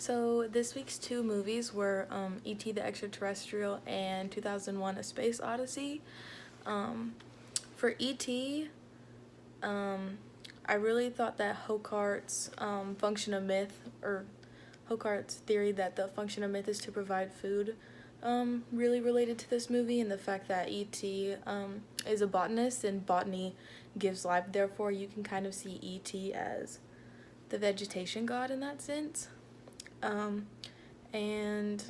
So this week's two movies were E.T. the Extraterrestrial and 2001 A Space Odyssey. For E.T., I really thought that Hogarth's function of myth, or Hogarth's theory that the function of myth is to provide food, really related to this movie, and the fact that E.T. Is a botanist and botany gives life. Therefore, you can kind of see E.T. as the vegetation god in that sense. And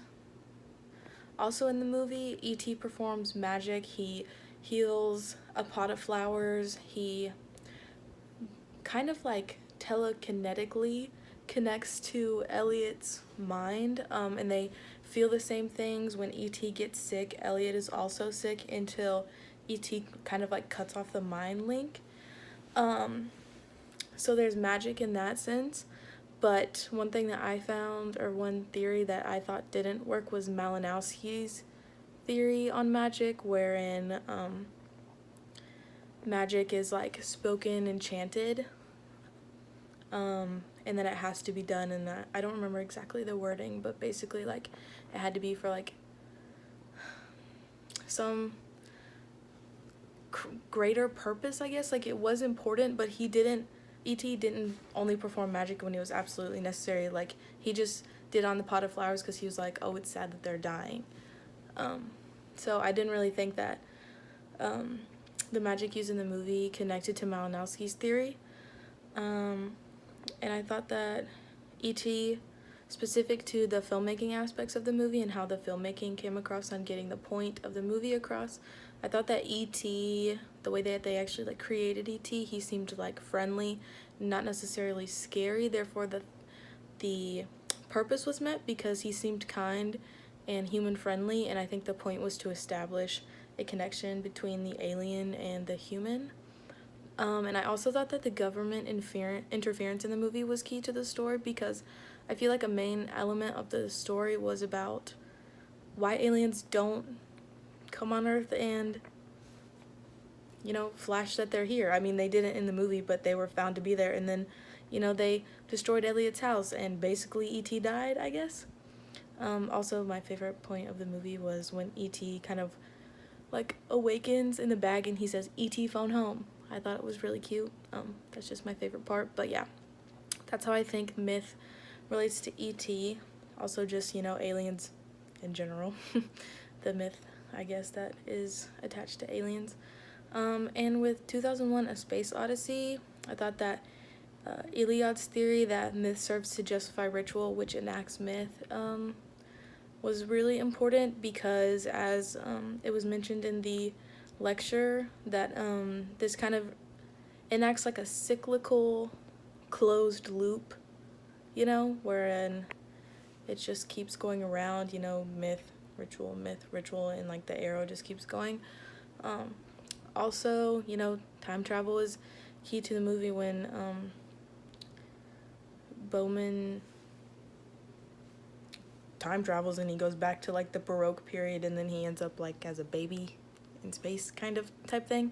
also in the movie, E.T. performs magic. He heals a pot of flowers. He kind of like telekinetically connects to Elliot's mind, and they feel the same things. When E.T. gets sick, Elliot is also sick until E.T. kind of like cuts off the mind link. So there's magic in that sense. But one thing that I found, or one theory that I thought didn't work, was Malinowski's theory on magic, wherein magic is like spoken and chanted, and then it has to be done, and that I don't remember exactly the wording, but basically like it had to be for like some greater purpose, I guess. Like it was important, but E.T. didn't only perform magic when it was absolutely necessary. Like he just did on the pot of flowers because he was like, oh, it's sad that they're dying. So I didn't really think that the magic used in the movie connected to Malinowski's theory. And I thought that E.T., specific to the filmmaking aspects of the movie and how the filmmaking came across on getting the point of the movie across, I thought that E.T., the way that they actually like created E.T., he seemed like friendly, not necessarily scary. Therefore, the purpose was met because he seemed kind and human friendly, and I think the point was to establish a connection between the alien and the human. And I also thought that the government interference in the movie was key to the story, because I feel like a main element of the story was about why aliens don't come on Earth and, flash that they're here. I mean, they didn't in the movie, but they were found to be there, and then, they destroyed Elliot's house, and basically E.T. died, I guess. Also, my favorite point of the movie was when E.T. kind of, like, awakens in the bag and he says, E.T. phone home. I thought it was really cute. That's just my favorite part, but yeah. That's how I think myth relates to E.T. Also just, aliens in general. The myth, I guess, that is attached to aliens. And with 2001 A Space Odyssey, I thought that Eliot's theory that myth serves to justify ritual, which enacts myth, was really important, because as it was mentioned in the lecture, that this kind of enacts like a cyclical closed loop, wherein it just keeps going around, myth, ritual, and like the arrow just keeps going. Also, time travel is key to the movie when Bowman time travels and he goes back to like the Baroque period, and then he ends up like as a baby in space kind of type thing.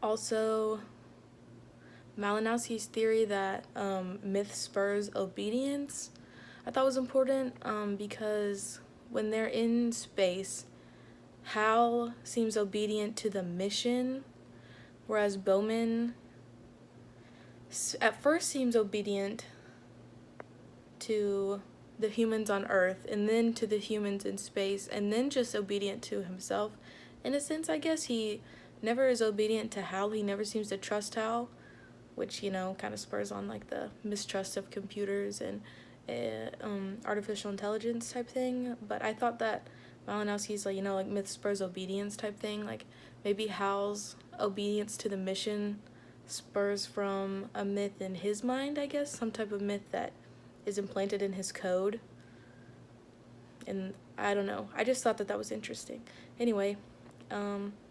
Also, Malinowski's theory that myth spurs obedience, I thought was important, because when they're in space, Hal seems obedient to the mission, whereas Bowman at first seems obedient to the humans on Earth, and then to the humans in space, and then just obedient to himself. In a sense, I guess he never is obedient to Hal. He never seems to trust Hal, which, kind of spurs on like the mistrust of computers and artificial intelligence type thing. But I thought that Malinowski's like myth spurs obedience type thing. Like maybe Hal's obedience to the mission spurs from a myth in his mind, I guess, some type of myth that is implanted in his code. And I don't know, I just thought that was interesting. Anyway,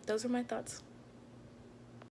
those are my thoughts.